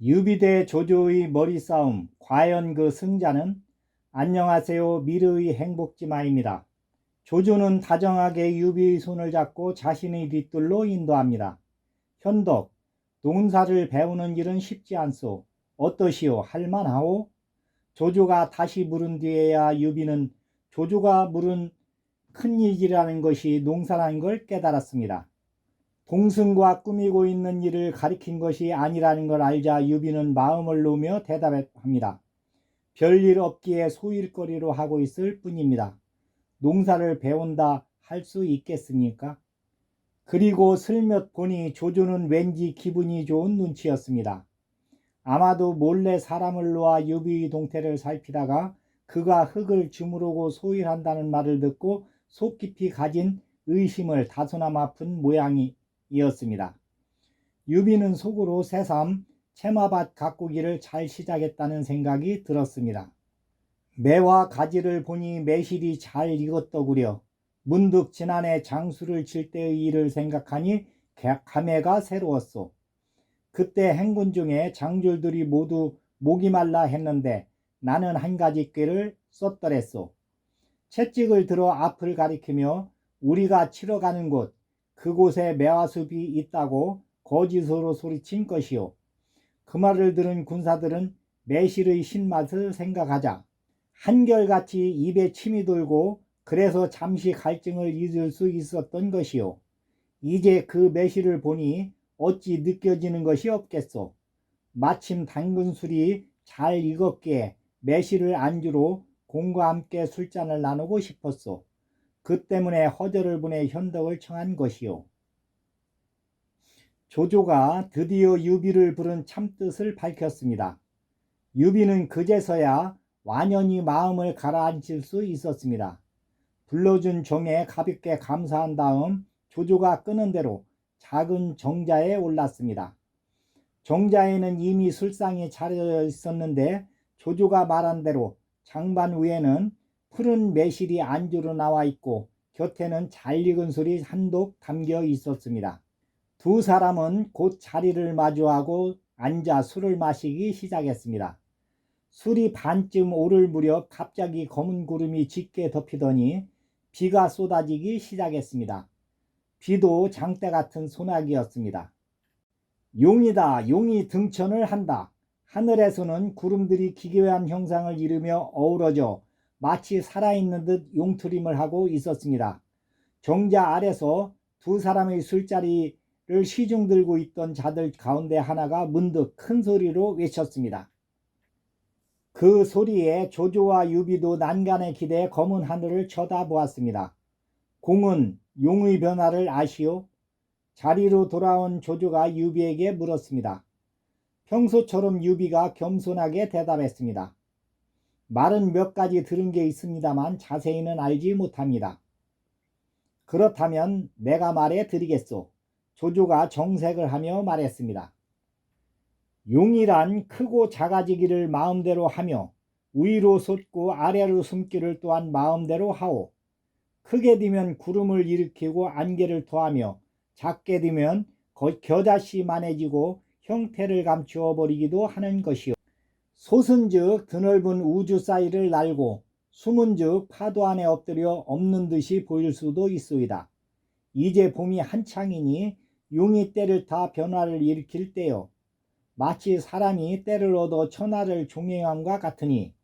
유비대 조조의 머리싸움. 과연 그 승자는? 안녕하세요. 미르의 행복지마입니다. 조조는 다정하게 유비의 손을 잡고 자신의 뒤뜰로 인도합니다. 현덕, 농사를 배우는 일은 쉽지 않소. 어떠시오? 할만하오? 조조가 다시 물은 뒤에야 유비는 조조가 물은 큰 일이라는 것이 농사라는 걸 깨달았습니다. 동승과 꾸미고 있는 일을 가리킨 것이 아니라는 걸 알자 유비는 마음을 놓으며 대답합니다. 별일 없기에 소일거리로 하고 있을 뿐입니다. 농사를 배운다 할 수 있겠습니까? 그리고 슬며t 보니 조조는 왠지 기분이 좋은 눈치였습니다. 아마도 몰래 사람을 놓아 유비의 동태를 살피다가 그가 흙을 주무르고 소일한다는 말을 듣고 속 깊이 가진 의심을 다소나마 푼 모양이었습니다. 유비는 속으로 새삼 채마밭 가꾸기를 잘 시작했다는 생각이 들었습니다. 매와 가지를 보니 매실이 잘 익었더구려. 문득 지난해 장수를 칠 때의 일을 생각하니 감회가 새로웠소. 그때 행군 중에 장졸들이 모두 목이 말라 했는데 나는 한 가지 꾀를 썼더랬소. 채찍을 들어 앞을 가리키며 우리가 치러 가는 곳, 그곳에 매화숲이 있다고 거짓으로 소리친 것이요. 그 말을 들은 군사들은 매실의 신맛을 생각하자 한결같이 입에 침이 돌고 그래서 잠시 갈증을 잊을 수 있었던 것이요. 이제 그 매실을 보니 어찌 느껴지는 것이 없겠소. 마침 당근 술이 잘 익었기에 매실을 안주로 공과 함께 술잔을 나누고 싶었소. 그 때문에 허저를 보내 현덕을 청한 것이요. 조조가 드디어 유비를 부른 참뜻을 밝혔습니다. 유비는 그제서야 완연히 마음을 가라앉힐 수 있었습니다. 불러준 종에 가볍게 감사한 다음 조조가 끄는 대로 작은 정자에 올랐습니다. 정자에는 이미 술상이 차려져 있었는데 조조가 말한 대로 장반 위에는 푸른 매실이 안주로 나와 있고 곁에는 잘 익은 술이 한독 담겨 있었습니다. 두 사람은 곧 자리를 마주하고 앉아 술을 마시기 시작했습니다. 술이 반쯤 오를 무렵 갑자기 검은 구름이 짙게 덮이더니 비가 쏟아지기 시작했습니다. 비도 장대 같은 소나기였습니다. 용이다. 용이 등천을 한다. 하늘에서는 구름들이 기괴한 형상을 이루며 어우러져 마치 살아있는 듯 용투림을 하고 있었습니다. 정자 아래서 두 사람의 술자리를 시중 들고 있던 자들 가운데 하나가 문득 큰 소리로 외쳤습니다. 그 소리에 조조와 유비도 난간에 기대 검은 하늘을 쳐다보았습니다. 공은 용의 변화를 아시오? 자리로 돌아온 조조가 유비에게 물었습니다. 평소처럼 유비가 겸손하게 대답했습니다. 말은 몇 가지 들은 게 있습니다만 자세히는 알지 못합니다. 그렇다면 내가 말해 드리겠소. 조조가 정색을 하며 말했습니다. 용이란 크고 작아지기를 마음대로 하며 위로 솟고 아래로 숨기를 또한 마음대로 하오. 크게 되면 구름을 일으키고 안개를 토하며 작게 되면 겨자씨만해지고 형태를 감추어 버리기도 하는 것이요. 솟은즉 드넓은 우주 사이를 날고 숨은즉 파도 안에 엎드려 없는 듯이 보일 수도 있소이다. 이제 봄이 한창이니 용이 때를 타 변화를 일으킬 때요. 마치 사람이 때를 얻어 천하를 종행함과 같으니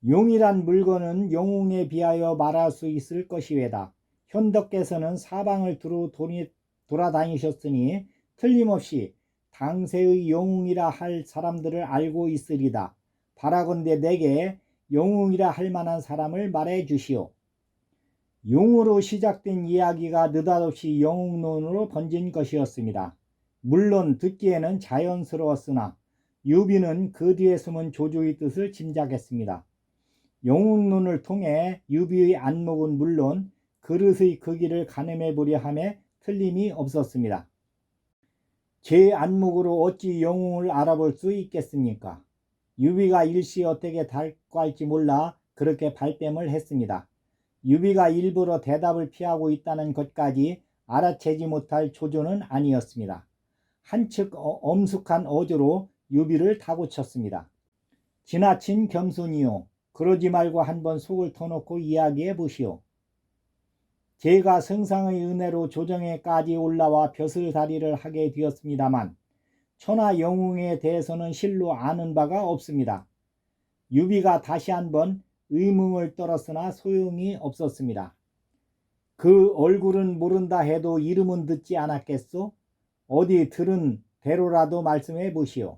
용이란 물건은 영웅에 비하여 말할 수 있을 것이외다. 현덕께서는 사방을 두루 돌아다니셨으니 틀림없이 당세의 영웅이라 할 사람들을 알고 있으리다. 바라건대 내게 영웅이라 할 만한 사람을 말해 주시오. 용으로 시작된 이야기가 느닷없이 영웅론으로 번진 것이었습니다. 물론 듣기에는 자연스러웠으나 유비는 그 뒤에 숨은 조조의 뜻을 짐작했습니다. 영웅론을 통해 유비의 안목은 물론 그릇의 크기를 가늠해 보려 함에 틀림이 없었습니다. 제 안목으로 어찌 영웅을 알아볼 수 있겠습니까? 유비가 일시 어떻게 달할지 몰라 그렇게 발뺌을 했습니다. 유비가 일부러 대답을 피하고 있다는 것까지 알아채지 못할 조조는 아니었습니다. 한측 엄숙한 어조로 유비를 다구쳤습니다. 지나친 겸손이요. 그러지 말고 한번 속을 터놓고 이야기해 보시오. 제가 성상의 은혜로 조정에까지 올라와 벼슬다리를 하게 되었습니다만 천하 영웅에 대해서는 실로 아는 바가 없습니다. 유비가 다시 한번 의문을 떨었으나 소용이 없었습니다. 그 얼굴은 모른다 해도 이름은 듣지 않았겠소? 어디 들은 대로라도 말씀해 보시오.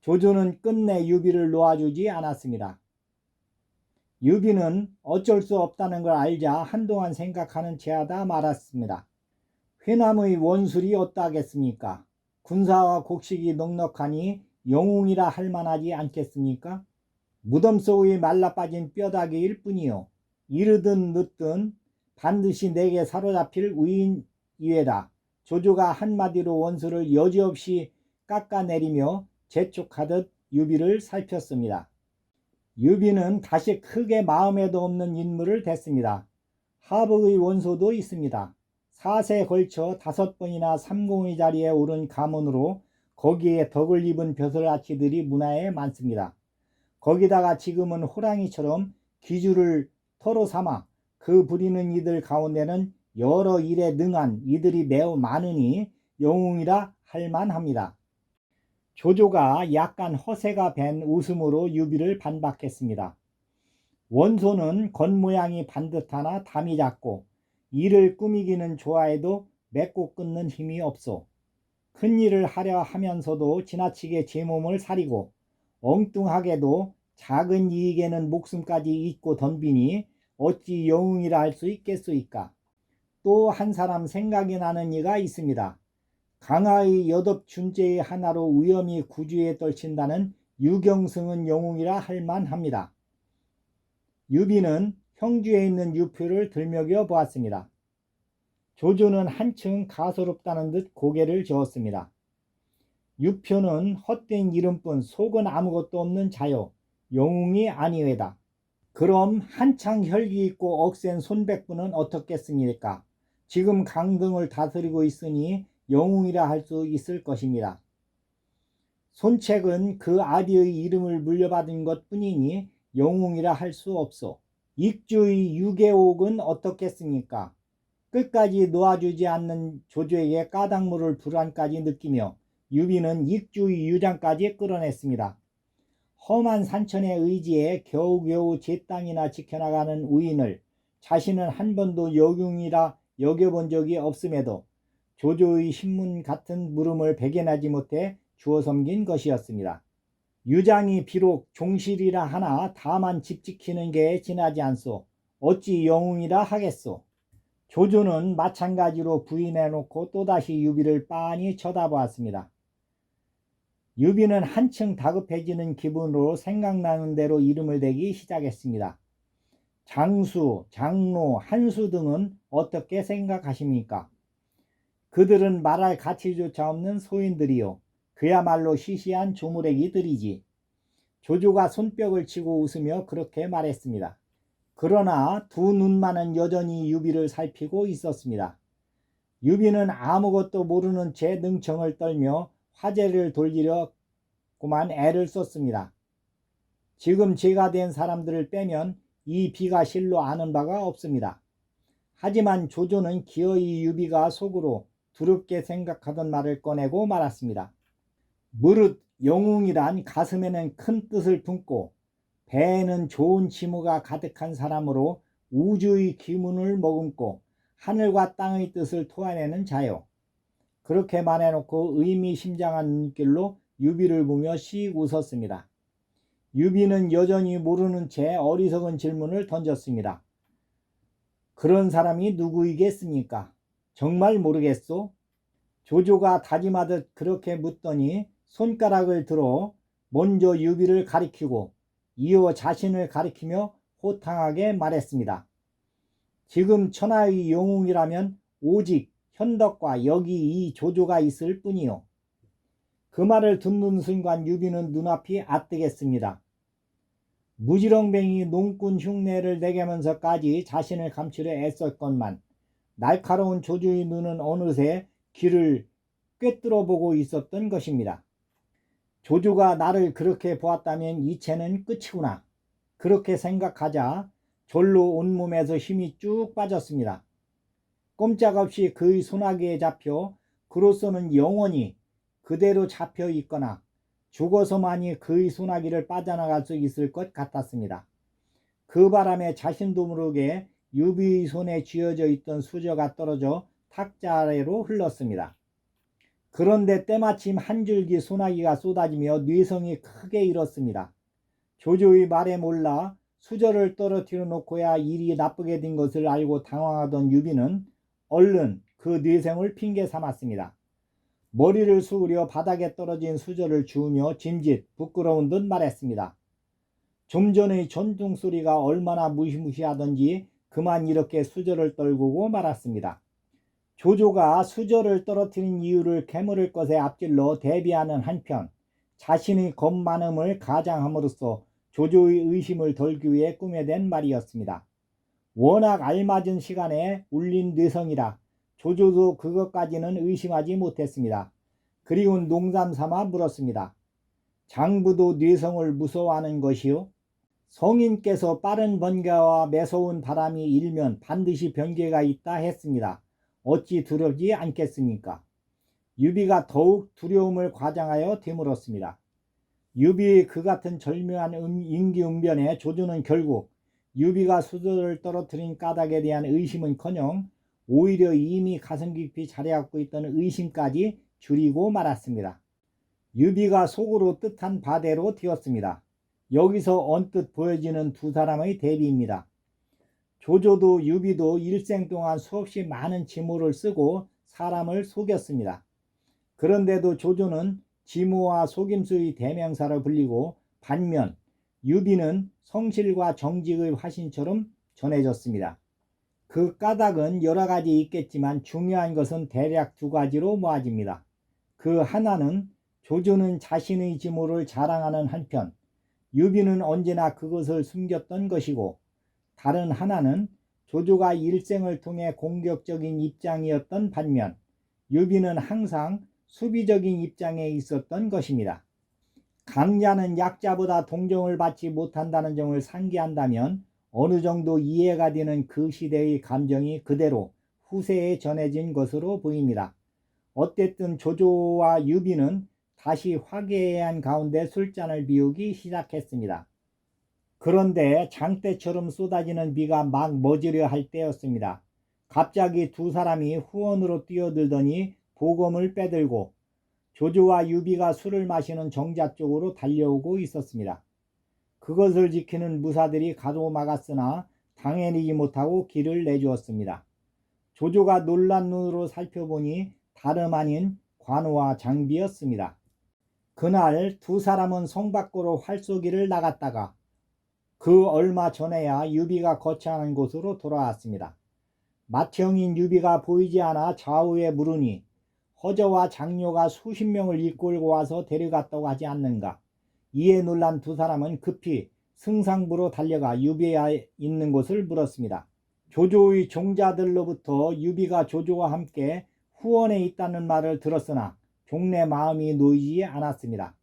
조조는 끝내 유비를 놓아주지 않았습니다. 유비는 어쩔 수 없다는 걸 알자 한동안 생각하는 체하다 말았습니다. 회남의 원술이 어떠하겠습니까? 군사와 곡식이 넉넉하니 영웅이라 할 만하지 않겠습니까? 무덤 속의 말라빠진 뼈다귀일 뿐이요. 이르든 늦든 반드시 내게 사로잡힐 위인이외다. 조조가 한마디로 원수를 여지없이 깎아내리며 재촉하듯 유비를 살폈습니다. 유비는 다시 크게 마음에도 없는 인물을 댔습니다. 하복의 원소도 있습니다. 4세 걸쳐 5번이나 삼공의 자리에 오른 가문으로 거기에 덕을 입은 벼슬아치들이 문화에 많습니다. 거기다가 지금은 호랑이처럼 기주를 터로 삼아 그 부리는 이들 가운데는 여러 일에 능한 이들이 매우 많으니 영웅이라 할 만합니다. 조조가 약간 허세가 밴 웃음으로 유비를 반박했습니다. 원소는 겉모양이 반듯하나 담이 작고 일을 꾸미기는 좋아해도 맺고 끊는 힘이 없소. 큰 일을 하려 하면서도 지나치게 제 몸을 사리고 엉뚱하게도 작은 이익에는 목숨까지 잊고 덤비니 어찌 영웅이라 할 수 있겠소이까. 또 한 사람 생각이 나는 이가 있습니다. 강하의 여덟 준제의 하나로 위엄이 구주에 떨친다는 유경승은 영웅이라 할 만합니다. 유비는 형주에 있는 유표를 들먹여 보았습니다. 조조는 한층 가소롭다는 듯 고개를 저었습니다. 유표는 헛된 이름뿐 속은 아무것도 없는 자요. 영웅이 아니외다. 그럼 한창 혈기 있고 억센 손백부는 어떻겠습니까? 지금 강등을 다스리고 있으니 영웅이라 할 수 있을 것입니다. 손책은 그 아비의 이름을 물려받은 것 뿐이니 영웅이라 할 수 없소. 익주의 유계옥은 어떻겠습니까? 끝까지 놓아주지 않는 조조에게 까닭물을 불안까지 느끼며 유비는 익주의 유장까지 끌어냈습니다. 험한 산천의 의지에 겨우겨우 제 땅이나 지켜나가는 우인을 자신은 한 번도 영웅이라 여겨본 적이 없음에도 조조의 신문 같은 물음을 배견하지 못해 주어 섬긴 것이었습니다. 유장이 비록 종실이라 하나 다만 집 지키는 게 지나지 않소. 어찌 영웅이라 하겠소. 조조는 마찬가지로 부인해놓고 또다시 유비를 빤히 쳐다보았습니다. 유비는 한층 다급해지는 기분으로 생각나는 대로 이름을 대기 시작했습니다. 장수, 장로, 한수 등은 어떻게 생각하십니까? 그들은 말할 가치조차 없는 소인들이요. 그야말로 시시한 조무래기들이지. 조조가 손뼉을 치고 웃으며 그렇게 말했습니다. 그러나 두 눈만은 여전히 유비를 살피고 있었습니다. 유비는 아무것도 모르는 채 능청을 떨며 화제를 돌리려고만 애를 썼습니다. 지금 제가 된 사람들을 빼면 이 비가 실로 아는 바가 없습니다. 하지만 조조는 기어이 유비가 속으로 두렵게 생각하던 말을 꺼내고 말았습니다. 무릇 영웅이란 가슴에는 큰 뜻을 품고 배에는 좋은 지무가 가득한 사람으로 우주의 기문을 머금고 하늘과 땅의 뜻을 토해내는 자요. 그렇게 말해놓고 의미심장한 눈길로 유비를 보며 씩 웃었습니다. 유비는 여전히 모르는 채 어리석은 질문을 던졌습니다. 그런 사람이 누구이겠습니까? 정말 모르겠소? 조조가 다짐하듯 그렇게 묻더니 손가락을 들어 먼저 유비를 가리키고 이어 자신을 가리키며 호탕하게 말했습니다. 지금 천하의 영웅이라면 오직 현덕과 여기 이 조조가 있을 뿐이요. 그 말을 듣는 순간 유비는 눈앞이 아뜨겠습니다. 무지렁뱅이 농꾼 흉내를 내가면서까지 자신을 감추려 애썼건만 날카로운 조조의 눈은 어느새 귀를 꿰뚫어 보고 있었던 것입니다. 조조가 나를 그렇게 보았다면 이체는 끝이구나. 그렇게 생각하자 절로 온몸에서 힘이 쭉 빠졌습니다. 꼼짝없이 그의 소나기에 잡혀 그로서는 영원히 그대로 잡혀 있거나 죽어서만이 그의 소나기를 빠져나갈 수 있을 것 같았습니다. 그 바람에 자신도 모르게 유비의 손에 쥐어져 있던 수저가 떨어져 탁자 아래로 흘렀습니다. 그런데 때마침 한 줄기 소나기가 쏟아지며 뇌성이 크게 일었습니다. 조조의 말에 몰라 수저를 떨어뜨려 놓고야 일이 나쁘게 된 것을 알고 당황하던 유비는 얼른 그 뇌성을 핑계 삼았습니다. 머리를 숙이려 바닥에 떨어진 수저를 주우며 짐짓 부끄러운 듯 말했습니다. 좀 전의 전등 소리가 얼마나 무시무시하던지 그만 이렇게 수저를 떨구고 말았습니다. 조조가 수저를 떨어뜨린 이유를 캐물을 것에 앞질러 대비하는 한편 자신의 겁 많음을 가장함으로써 조조의 의심을 덜기 위해 꾸며댄 말이었습니다. 워낙 알맞은 시간에 울린 뇌성이라 조조도 그것까지는 의심하지 못했습니다. 그리고 농담 삼아 물었습니다. 장부도 뇌성을 무서워하는 것이요? 성인께서 빠른 번개와 매서운 바람이 일면 반드시 변개가 있다 했습니다. 어찌 두렵지 않겠습니까? 유비가 더욱 두려움을 과장하여 되물었습니다. 유비의 그 같은 절묘한 임기응변에 조조는 결국 유비가 수저를 떨어뜨린 까닭에 대한 의심은커녕 오히려 이미 가슴 깊이 자리잡고 있던 의심까지 줄이고 말았습니다. 유비가 속으로 뜻한 바대로 되었습니다. 여기서 언뜻 보여지는 두 사람의 대비입니다. 조조도 유비도 일생 동안 수없이 많은 지모를 쓰고 사람을 속였습니다. 그런데도 조조는 지모와 속임수의 대명사로 불리고 반면 유비는 성실과 정직의 화신처럼 전해졌습니다. 그 까닭은 여러 가지 있겠지만 중요한 것은 대략 두 가지로 모아집니다. 그 하나는 조조는 자신의 지모를 자랑하는 한편 유비는 언제나 그것을 숨겼던 것이고, 다른 하나는 조조가 일생을 통해 공격적인 입장이었던 반면 유비는 항상 수비적인 입장에 있었던 것입니다. 강자는 약자보다 동정을 받지 못한다는 점을 상기한다면 어느 정도 이해가 되는 그 시대의 감정이 그대로 후세에 전해진 것으로 보입니다. 어쨌든 조조와 유비는 다시 화기애애한 가운데 술잔을 비우기 시작했습니다. 그런데 장대처럼 쏟아지는 비가 막 멎으려 할 때였습니다. 갑자기 두 사람이 후원으로 뛰어들더니 보검을 빼들고 조조와 유비가 술을 마시는 정자 쪽으로 달려오고 있었습니다. 그것을 지키는 무사들이 가로막았으나 당해내지 못하고 길을 내주었습니다. 조조가 놀란 눈으로 살펴보니 다름 아닌 관우와 장비였습니다. 그날 두 사람은 성 밖으로 활쏘기를 나갔다가 그 얼마 전에야 유비가 거처하는 곳으로 돌아왔습니다. 맏형인 유비가 보이지 않아 좌우에 물으니 허저와 장녀가 수십 명을 이끌고 와서 데려갔다고 하지 않는가. 이에 놀란 두 사람은 급히 승상부로 달려가 유비가 있는 곳을 물었습니다. 조조의 종자들로부터 유비가 조조와 함께 후원에 있다는 말을 들었으나 종래 마음이 놓이지 않았습니다.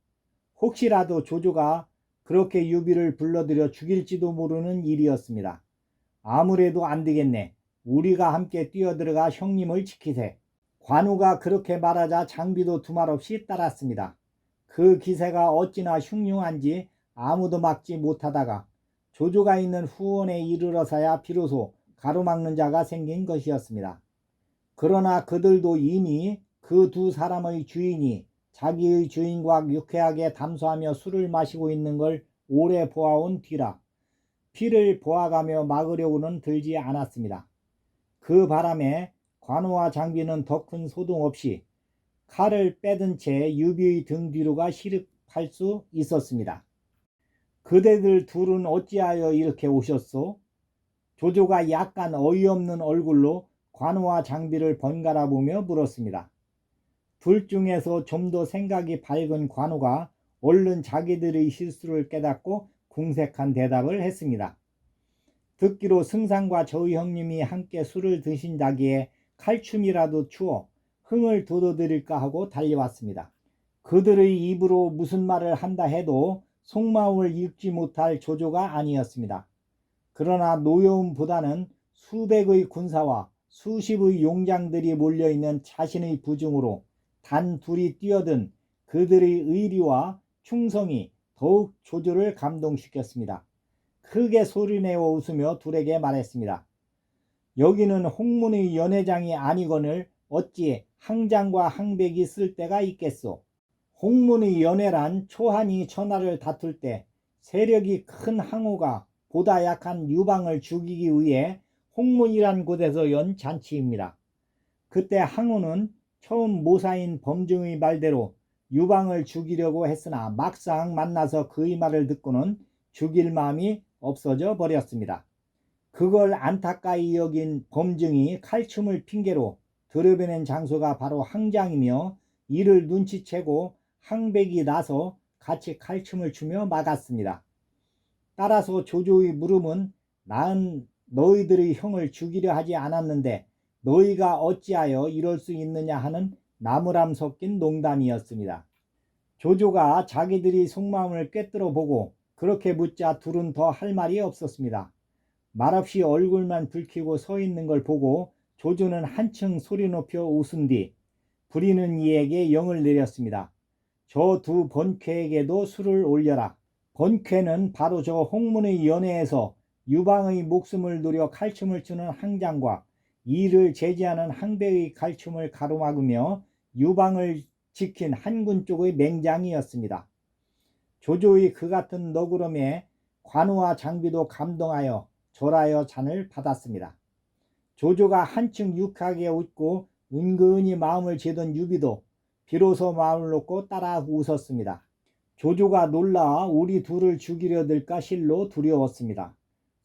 혹시라도 조조가 그렇게 유비를 불러들여 죽일지도 모르는 일이었습니다. 아무래도 안 되겠네. 우리가 함께 뛰어들어가 형님을 지키세. 관우가 그렇게 말하자 장비도 두말 없이 따랐습니다. 그 기세가 어찌나 흉흉한지 아무도 막지 못하다가 조조가 있는 후원에 이르러서야 비로소 가로막는 자가 생긴 것이었습니다. 그러나 그들도 이미 그 두 사람의 주인이 자기의 주인과 유쾌하게 담소하며 술을 마시고 있는 걸 오래 보아온 뒤라 피를 보아가며 막으려고는 들지 않았습니다. 그 바람에 관우와 장비는 더 큰 소동 없이 칼을 빼든 채 유비의 등 뒤로가 시립할 수 있었습니다. 그대들 둘은 어찌하여 이렇게 오셨소? 조조가 약간 어이없는 얼굴로 관우와 장비를 번갈아 보며 물었습니다. 둘 중에서 좀 더 생각이 밝은 관우가 얼른 자기들의 실수를 깨닫고 궁색한 대답을 했습니다. 듣기로 승상과 저희 형님이 함께 술을 드신다기에 칼춤이라도 추어 흥을 돋워드릴까 하고 달려왔습니다. 그들의 입으로 무슨 말을 한다 해도 속마음을 읽지 못할 조조가 아니었습니다. 그러나 노여움보다는 수백의 군사와 수십의 용장들이 몰려있는 자신의 부중으로 단 둘이 뛰어든 그들의 의리와 충성이 더욱 조조를 감동시켰습니다. 크게 소리내어 웃으며 둘에게 말했습니다. 여기는 홍문의 연회장이 아니거늘 어찌 항장과 항백이 쓸 데가 있겠소. 홍문의 연회란 초한이 천하를 다툴 때 세력이 큰 항우가 보다 약한 유방을 죽이기 위해 홍문이란 곳에서 연 잔치입니다. 그때 항우는 처음 모사인 범증의 말대로 유방을 죽이려고 했으나 막상 만나서 그의 말을 듣고는 죽일 마음이 없어져 버렸습니다. 그걸 안타까이 여긴 범증이 칼춤을 핑계로 들여보낸 장소가 바로 항장이며 이를 눈치채고 항백이 나서 같이 칼춤을 추며 막았습니다. 따라서 조조의 물음은 나는 너희들의 형을 죽이려 하지 않았는데 너희가 어찌하여 이럴 수 있느냐 하는 나무람 섞인 농담이었습니다. 조조가 자기들이 속마음을 꿰뚫어 보고 그렇게 묻자 둘은 더 할 말이 없었습니다. 말없이 얼굴만 붉히고 서 있는 걸 보고 조조는 한층 소리 높여 웃은 뒤 부리는 이에게 영을 내렸습니다. 저 두 번쾌에게도 술을 올려라. 번쾌는 바로 저 홍문의 연회에서 유방의 목숨을 노려 칼춤을 추는 항장과 이를 제지하는 항백의 칼춤을 가로막으며 유방을 지킨 한군 쪽의 맹장이었습니다. 조조의 그 같은 너그럼에 관우와 장비도 감동하여 절하여 잔을 받았습니다. 조조가 한층 유쾌하게 웃고 은근히 마음을 재던 유비도 비로소 마음을 놓고 따라 웃었습니다. 조조가 놀라 우리 둘을 죽이려 들까 실로 두려웠습니다.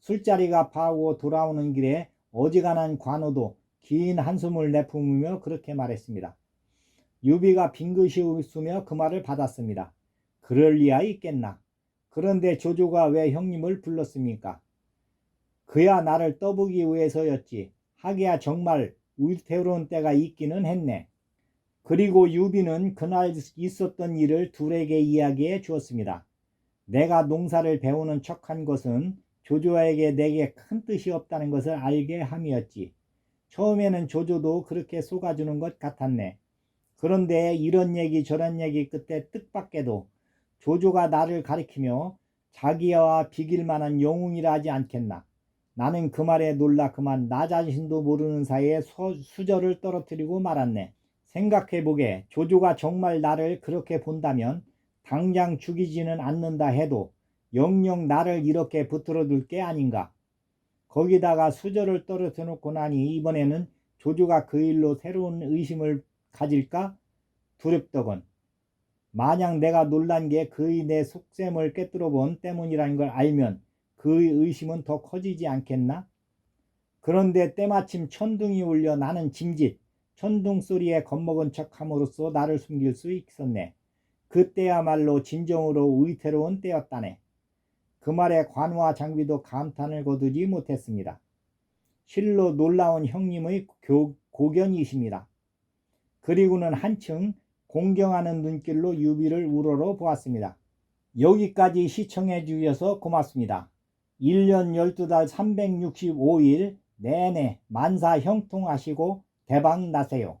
술자리가 파고 돌아오는 길에 어지간한 관우도 긴 한숨을 내뿜으며 그렇게 말했습니다. 유비가 빙긋이 웃으며 그 말을 받았습니다. 그럴 리야 있겠나. 그런데 조조가 왜 형님을 불렀습니까? 그야 나를 떠보기 위해서였지. 하기야 정말 위태로운 때가 있기는 했네. 그리고 유비는 그날 있었던 일을 둘에게 이야기해 주었습니다. 내가 농사를 배우는 척한 것은 조조에게 내게 큰 뜻이 없다는 것을 알게 함이었지. 처음에는 조조도 그렇게 속아주는 것 같았네. 그런데 이런 얘기 저런 얘기 끝에 뜻밖에도 조조가 나를 가리키며 자기와 비길 만한 영웅이라 하지 않겠나. 나는 그 말에 놀라 그만 나 자신도 모르는 사이에 수저를 떨어뜨리고 말았네. 생각해보게 조조가 정말 나를 그렇게 본다면 당장 죽이지는 않는다 해도 영영 나를 이렇게 붙들어 둘 게 아닌가. 거기다가 수저를 떨어뜨려 놓고 나니 이번에는 조조가 그 일로 새로운 의심을 가질까 두렵더군. 만약 내가 놀란 게 그의 내 속셈을 꿰뚫어 본 때문이라는 걸 알면 그의 의심은 더 커지지 않겠나? 그런데 때마침 천둥이 울려 나는 짐짓 천둥 소리에 겁먹은 척함으로써 나를 숨길 수 있었네. 그때야말로 진정으로 위태로운 때였다네. 그 말에 관우와 장비도 감탄을 거두지 못했습니다. 실로 놀라운 형님의 고견이십니다. 그리고는 한층 공경하는 눈길로 유비를 우러러 보았습니다. 여기까지 시청해 주셔서 고맙습니다. 1년 12달 365일 내내 만사 형통하시고 대박 나세요.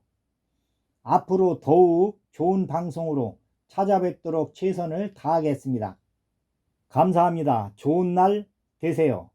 앞으로 더욱 좋은 방송으로 찾아뵙도록 최선을 다하겠습니다. 감사합니다. 좋은 날 되세요.